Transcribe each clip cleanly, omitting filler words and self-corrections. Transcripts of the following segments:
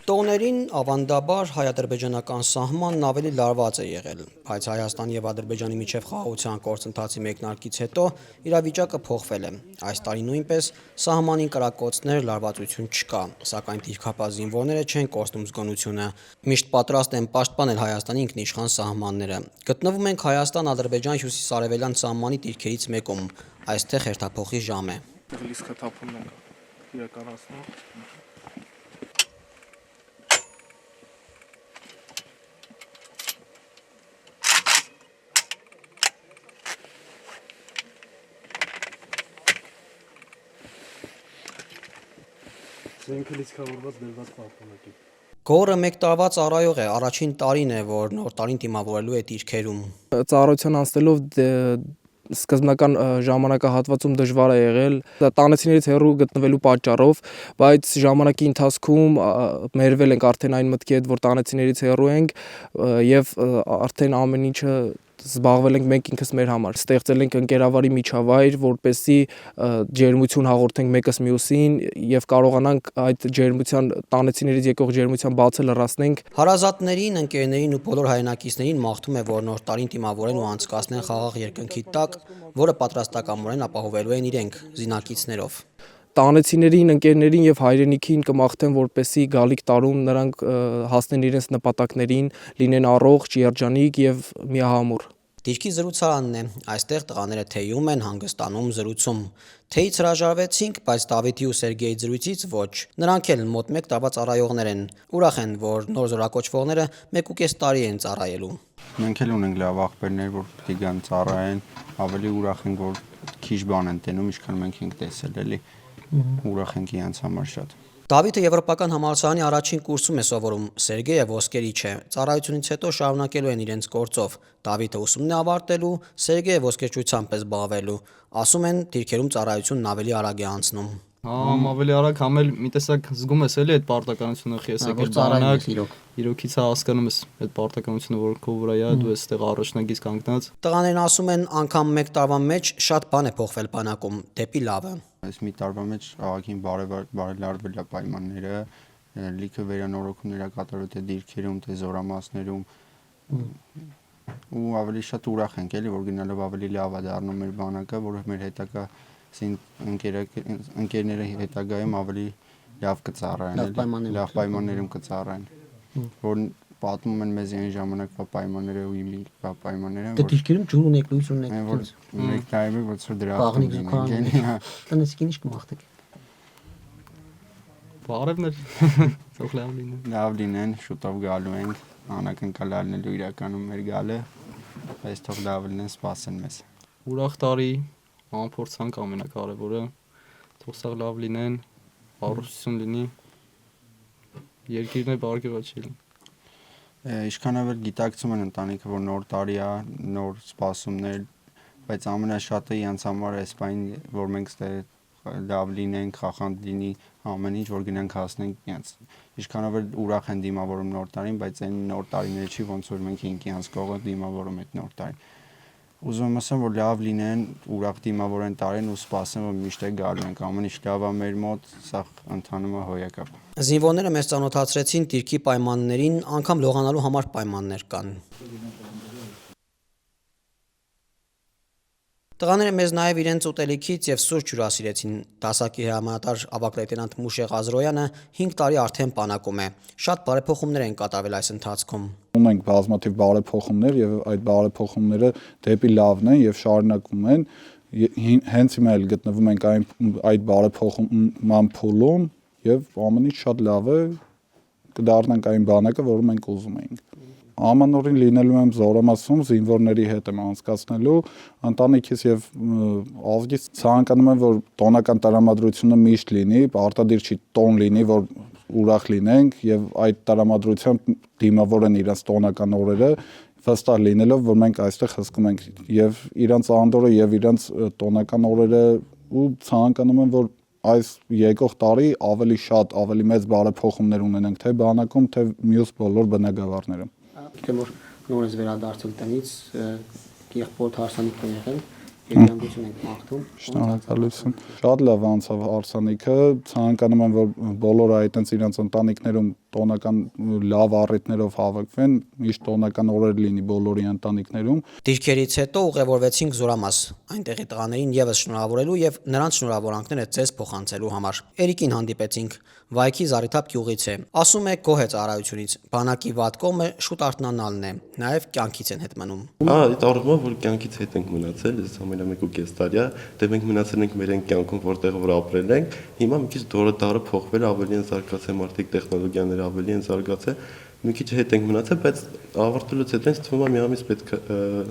Տոներին ավանդաբար հայ-ադրբեջանական սահմանն ավելի լարված է եղել, բայց Հայաստանի և Ադրբեջանի միջև խաղաղության գործընթացի մեկնարկից հետո իրավիճակը փոխվել է։ Այս տարի նույնպես սահմանին կրակոցներ, լարվածություն չկա, սակայն դիրքապահ զինվորները չեն կորցնում զգոնությունը, միշտ պատրաստ են պաշտպանել Հայաստանի ինքնիշխան սահմանները։ Գտնվում ենք Հայաստան-Ադրբեջան հյուսիսարևելյան սահմանի դիրքերից մեկում, այստեղ հերթափոխի ժամ է։ Գորը մեկ տարվա ծառայող է, առաջին տարին է, որ նոր տարին դիմավորելու է դիրքերում։ Ծառայության անցնելով սկզբնական ժամանակահատվածում դժվար է եղել տանեցիներից հեռու գտնվելու պատճառով, բայց ժամանակի ընթացքում մերվել ենք արդեն այն մտքի հետ, որ տանեցիներից հեռու ենք եւ արդեն ամեն ինչը զբաղվել ենք մենք ինքս մեր համար, ստեղծել ենք ընկերավարի միջավայր, որպեսզի ջերմություն հաղորդենք մեկս մյուսին եւ կարողանանք այդ ջերմության տանեցիներից եկող ջերմության բացը լրացնենք։ Հարազատներին, ընկերներին ու բոլոր հայրենակիցներին մաղթում է, որ նոր տարին դիմավորեն ու անցկացնեն խաղաղ երկնքի տակ, որը պատրաստակամորեն ապահովելու են իրենք զինակիցներով։ Տանեցիներին, ընկերներին եւ հայրենիքին կմաղթեմ, որպեսզի գալիք տարում նրանք հասնեն իրենց նպատակներին, լինեն առողջ, երջանիկ եւ միահամուռ։ Դիրքի զրուցարանն է, այստեղ տղաները թեյում են, հանգստանում, զրուցում։ Թեյից հրաժարվեցինք, բայց Դավիթի ու Սերգեյի զրույցից ոչ։ Նրանք էլ մոտ մեկ տարվա ծառայողներ են, ուրախ են, որ նոր զորակոչվողները 1.5 տարի են ծառայելու։ Մենք էլ ունենք լավ աղբերներ, որ պետք է գան ծառայեն, ավելի ուրախ ենք, որ քիչ բան են տենում, ինչքան մենք ենք տեսել, էլի։ Ուրախ ենք իրենց համար շատ։ Դավիթը եվրոպական համալսարանի առաջին կուրսում է սովորում, Սերգեյը ոսկերիչ է։ Ծառայությունից հետո շարունակելու են իրենց գործով։ Դավիթը ուսումն է ավարտելու, Սերգեյը ոսկերչությամբ է զբաղվելու։ Ասում են, դիրքերում ծառայությունն ավելի արագ է անցնում։ Ավելի արագ համել մի տեսակ զգում ես էլի այդ պարտականությունը խի ես եկել բանակ իրոքից հասկանում ես այդ պարտականությունը որ քո վրա է դու այստեղ առաջնագից կանգնած։ Տղաներն ասում են անգամ մեկ տարվա մեջ շատ բան է փոխվել բանակում դեպի լավը։ Այս մի տարվա մեջ աղագին բարելարվել է պայմանները, լիքը վերանորոգումներ ա կատարվել թե դիրքերում, թե զորամասներում ու ավելի շատ ուրախ ենք էլի որ գնալով ավելի լավ է դառնում մեր բանակը, որ մեր հետագա ընկերները հետագայում ավելի լավ կծառայեն, լավ պայմաններում կծառայեն, որ պատմում են մեզ այն ժամանակվա պայմանները ու հիմիկվա պայմանները, որ դիրքերում ջուր ունեք, լույս ունեք, որ մեկ տարի որ դրախտում ենք, տնեցիկին ինչ կմաղթեք։ Բարևներ, թող լավ լինեն։ Լավ լինեն, շուտով գալու ենք, անակնկալ լինելու իրականում մեր գալը, այս թող լավ լինեն, սպասեն մեզ։ Ուրախ տարի, անփորձանք ամենակարևորը, թող սա լավ լինեն, առողջություն լինի, երկիրն է բարգեւաչել։ Ինչքանով էլ գիտակցում են ընտանիքը, որ նոր տարի է, նոր սպասումներ, բայց ամենաշատը իրենց համար այս բան, որ մենք լավ լինենք, խախանդ լինի ամեն ինչ, որ գնանք հասնենք իրենց։ Ինչքանով էլ ուրախ են դիմավորում նոր տարին, բայց այն նոր տարիները չի, ոնց որ մենք ինքնից կողը դիմավորում այդ նոր տարին։ Ուզում եմ ասեմ, որ լավ լինեն, ուրախ դիմավորեն տարին ու սպասեն, որ միշտ է գալու ենք, ամեն ինչ լավ է մեր մոտ, սա ընթանում է հոյակապ։ Զինվորները մեզ ծանոթացրեցին դիրքի պայմաններին, անգամ լողանալու համար պայմաններ կան։ Տղաները մեզ նաև իրենց ուտելիքից եւ սուրճ հյուրասիրեցին։ Դասակի հրամանատար ավագ լեյտենանտ Մուշե Ղազրոյանը 5 տարի արդեն բանակում է։ Շատ բարեփոխումներ են կատարվել այս ընթացքում։ Ունենք բազմաթիվ բարեփոխումներ եւ այդ բարեփոխումները դեպի լավն են եւ շարունակում են։ Հենց հիմա էլ գտնվում ենք այդ բարեփոխման փուլում եւ ամեն ինչ շատ լավ է, կդառնանք այն բանակը, որը մենք ուզում էինք։ Ամանորին լինելու եմ զորամասում զինվորների հետ եմ անցկացնելու ընտանիքից եւ ազգից ցանկանում եմ որ տոնական տրամադրությունը միշտ լինի, արտադիր չի տոն լինի, որ ուրախ լինենք եւ այդ տրամադրությամբ դիմավորեն իրենց տոնական օրերը վստահ լինելով որ մենք այստեղ հսկում ենք եւ իրենց անդորը եւ իրենց տոնական օրերը ու ցանկանում եմ որ այս եկող տարի ավելի շատ, ավելի մեծ բարեփոխումներ ունենանք թե բանակում, թե մյուս բոլոր բնակավարներում։ Գիտեմ որ նորից վերադարձել տնից եղբորդ հարսանիք է եղել եւ յանգություն ենք մաղթում։ Շնորհակալություն։ Շատ լավ անցավ հարսանիքը, ցանկանում եմ որ բոլորը այտենց իրենց ընտանիքներում տոնական լավ առիթներով հավաքվեն, միշտ տոնական օրեր լինի բոլորի ընտանիքներում։ Դիրքերից հետո ուղևորվեցինք Զորամաս, այնտեղի տղաներին եւս շնորհավորելու եւ նրանց շնորհավորանքները ձեզ փոխանցելու համար։ Էրիկին հանդիպեցինք, Վայքի Զարիթափ գյուղից է։ Ասում է գոհ է ծառայությունից, բանակի վատ կողմը շուտ արթնանալն է, նաեւ կյանքից են հետ մնում։ Այդ առումով որ կյանքից հետ ենք մնացել, այս ամենամեկուկես տարի է, դե մենք մնացել ենք մեր այն կյանքում, որտեղ որ ապրել ենք, հիմա մի քիչ դարը փոխվել, ավելի են զարգացել մարդիկ, տեխնոլոգիաները ավելի են զարգացել, մի քիչ հետ ենք մնացել, բայց ավարտելուց հետո ինձ թվում է մի ամիս պետք է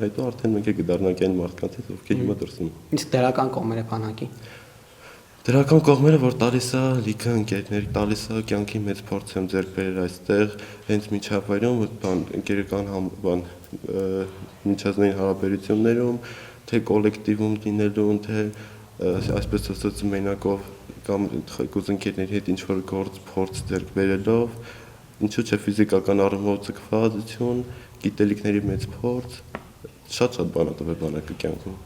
հետո արդեն մենք կդառնանք այն մարդկանցից, ովքեր հիմա դրսում են։ Իսկ դրական կողմերը բանակի։ Դրական կողմերը, որ տալիս է լիքը ընկերներ, տալիս է կյանքի մեծ փորձ եմ ձեռք բերել այստեղ, հենց միջավայրում, ընկերական միջազգային հարաբերություններում, թե կոլեկտիվում լինելուն, թե այսպես ասած մենակով կամ գուզընկերների հետ ինչ-որ գործ փորձ ձեռք բերելով, ինչու՞ չէ ֆիզիկական առումով ձգվածություն, գիտելիքների մեծ փորձ, շատ բան է տվել բանակը կյանքում։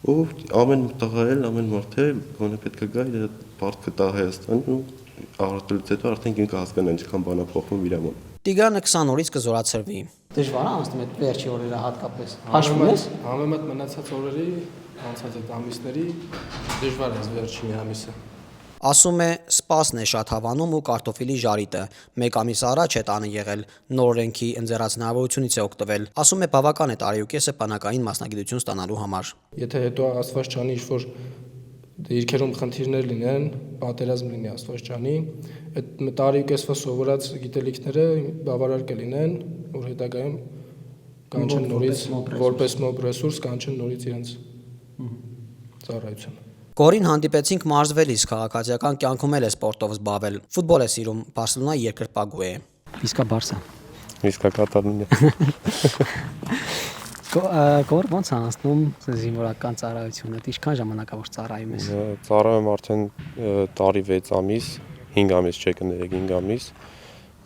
Ու ամեն տղա էլ, ամեն մարդ էլ գոնե պետք է գա իր պարտքը տա Հայաստանին ու ավարտելուց հետո արդեն ինքը կհասկանա ինչքան բան է փոխվում իր մոտ։ Տիգրանը 20 օրից կզորացրվի։ Դժվար է անցնում այդ վերջի օրերը հատկապես։ Հաշվում ես։ Համեմատ մնացած օրերի, անցած այդ ամիսների դժվար է վերջի մի ամիսը։ Ասում է, սպասն է շատ հավանում ու կարտոֆիլի ժարիտը։ Մեկ ամիս առաջ է տանը եղել, նոր օրենքի ընձեռած հնարավորությունից է օգտվել։ Ասում է, բավական է տարեուկեսը բանակային մասնագիտություն ստանալու համար։ Եթե հետո Աստվածճանի ինչ-որ դիրքերում խնդիրներ լինեն, պատերազմ լինի Աստվածճանի, այդ տարեուկեսվա սովորած գիտելիքները բավարար կլինեն, որ հետագայում կանչեն նորից որպես մոբ ռեսուրս կանչեն նորից իրենց ծառայություն։ Գորին հանդիպեցինք մարզվելիս, քաղաքացիական կյանքում էլ է սպորտով զբաղվել։ Ֆուտբոլ է սիրում, Բարսելոնայի երկրպագու է։ Իսկա Բարսա։ Իսկա Կատալոնիա։ Գոր ո՞նց է անցնում զինվորական ծառայությունը, ինչքան ժամանակավոր ծառայում ես։ Ծառայում արդեն տարի 6 ամիս, 5 ամիս չէ կներեք 5 ամիս։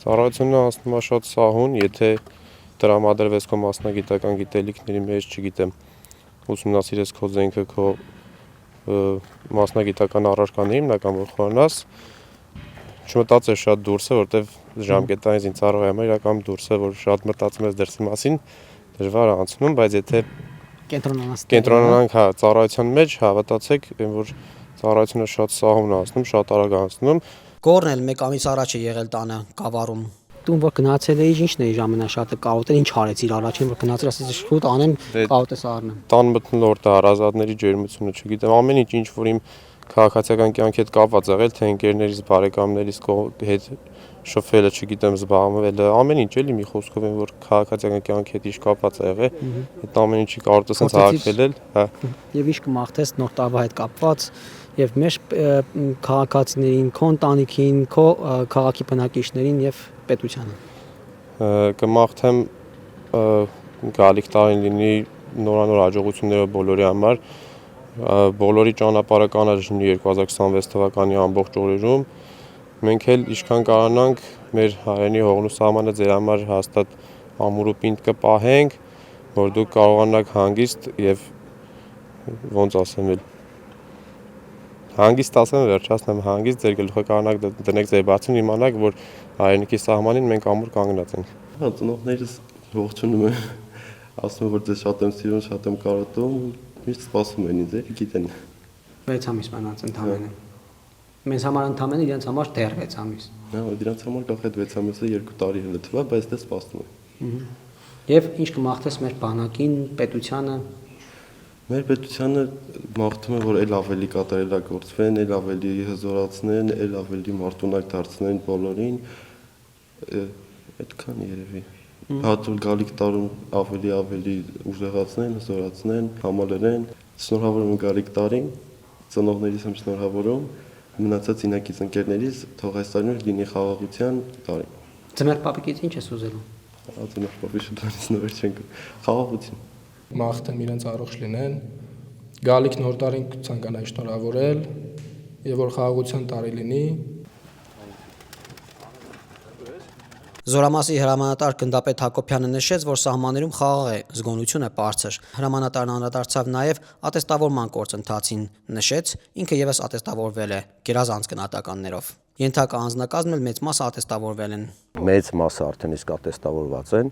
Ծառայությունը անցնում է շատ սահուն, եթե տրամադրվես քո մասնագիտական գիտելիքների մեջ, չգիտեմ, ուսումնասիրես քո զենքը, քո մասնագիտական առարկաների հիմնական որ խորանաս, չմտածես շատ դուրս է, որտեվ ժամկետային զինծառայողի համար իրական դուրս է, որ շատ մտածում ես դրսի մասին, դժվար է անցնում, բայց եթե կենտրոնանանք ծառայության մեջ, հավատացեք, որ ծառայությունը շատ սահուն է անցնում, շատ արագ անցնում։ Գորն էլ մեկ ամիս առաջ է եղել տանը, Գավառում։ Տուն որ գնացել էի, ինչն էի ամենաշատը կաուտել, ինչ արեցիր առաջին որ գնացել, ասես շուտ անեմ, կաուտես առնեմ։ Տան մթնոլորտը, հարազատների ջերմությունը, չգիտեմ, ամեն ինչ որ իմ քաղաքացիական կյանքի հետ կապված եղել, թե ընկերներիս, բարեկամներիս հետ շփվելը, չգիտեմ, զբաղվելը, ամեն ինչ էլի մի խոսքով եմ որ քաղաքացիական կյանքի հետ ինչ կապված է եղել, այդ ամեն ինչի կարող ես հաղթել, հա։ Եվ ինչ կմաղթես նոր տարվա հետ կապված եւ մեր քաղաքացիներին, քո ընտանիքին, քո քաղաքի բնակիչներին եւ պետությանը։ Կմաղթեմ գալիք տարին լինի նորանոր հաջողությունները բոլորի համար, բոլորի ճանապարհը կանաչ լինի 2026 թվականի ամբողջ օրերում։ Մենք էլ ինչքան կարողանանք մեր հայրենի հողն ու սահմանը ձեր համար հաստատ ամուր ու պինդ կպահենք, որ դուք կարողանաք հանգիստ եւ ոնց ասեմ էլ հանգիստ ասեմ վերջացնեմ հանգիստ ձեր գլուխը կարողանաք դնեք ձեր բացին իմանաք որ հայրենիքի սահմանին մենք ամուր կանգնած ենք։ Հա ծնողներս ողջունում եմ, ասում եմ որ ձեզ շատ եմ սիրում, շատ եմ կարոտում, միշտ սպասում են ինձ, գիտեն։ 6 ամիս մնաց ընդամենը։ Մեզ համար ընդամենը իրենց համար դեռ 6 ամիս։ Հա, իրենց համար կախ այդ 6 ամիսը 2 տարի էլ թվա, բայց դե սպասում եմ։ Եվ ինչ կմաղթես մեր բանակին, պետությանը։ Մեր պետությանը մաղթում եմ, որ այլ ավելի կատարելագործվեն, այլ ավելի հզորացնեն, այլ ավելի մարտունակ դարձնեն բոլորին։ Այդքան երևի։ Հատուկ գալիք տարում ավելի ուժեղացնեն, հզորացնեն, համալրեն։ Շնորհավորում եմ գալիք տարին, ծնողներիս եմ շնորհավորում, մնացած ինակից ընկերներիս թող այս տարին լինի խաղաղության տարի։ Ձմեռ պապիկից ինչ ես ուզելու։ Ձմեռ պապի շուտանից նոր չենք խաղաղություն։ Մաղթեմ իրենց առողջ լինեն, գալիք նոր տարին ցանկանայի շնորհավորել եւ որ խաղաղության տարի լինի։ Զորամասի հրամանատար գնդապետ Հակոբյանը նշեց, որ սահմաններում խաղաղ է, զգոնությունը բարձր։ Հրամանատարն անդրադարձավ նաև ատեստավորման գործընթացին, նշեց, ինքը եւս ատեստավորվել է գերազանց գնահատականներով։ Ենթակա անձնակազմն էլ մեծ մասը ատեստավորվել են։ Մեծ մասը արդեն իսկ ատեստավորված են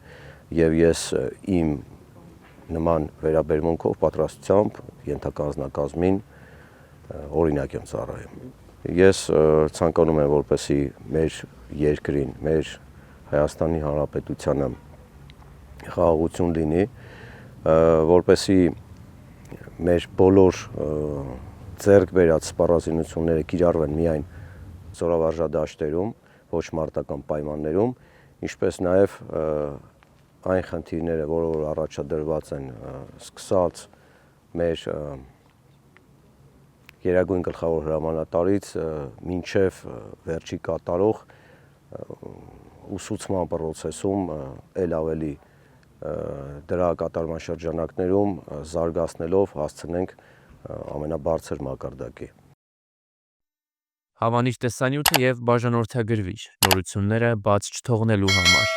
եւ ես իմ նման վերաբերմունքով պատրաստությամբ ենթակա անձնակազմին օրինակ եմ ծառայում։ Ես ցանկանում եմ, որպեսզի մեր երկրին, մեր Հայաստանի Հանրապետությանը խաղաղություն լինի, որպեսզի մեր բոլոր ձեռք բերած սպառազինությունները կիրառվեն միայն զորավարժադաշտերում, ոչ մարտական պայմաններում, ինչպես նաև այն խնդիրները, որ առաջադրված են սկսած մեր Գերագույն գլխավոր հրամանատարից մինչև վերջի կատարող ուսուցման process-ում ել ավելի դրա կատարման շրջանակներում զարգացնելով հասցնենք ամենաբարձր մակարդակի։ Հավանիչ տեսանյութը եւ բաժանորդագրվիչ նորությունները բաց չթողնելու համար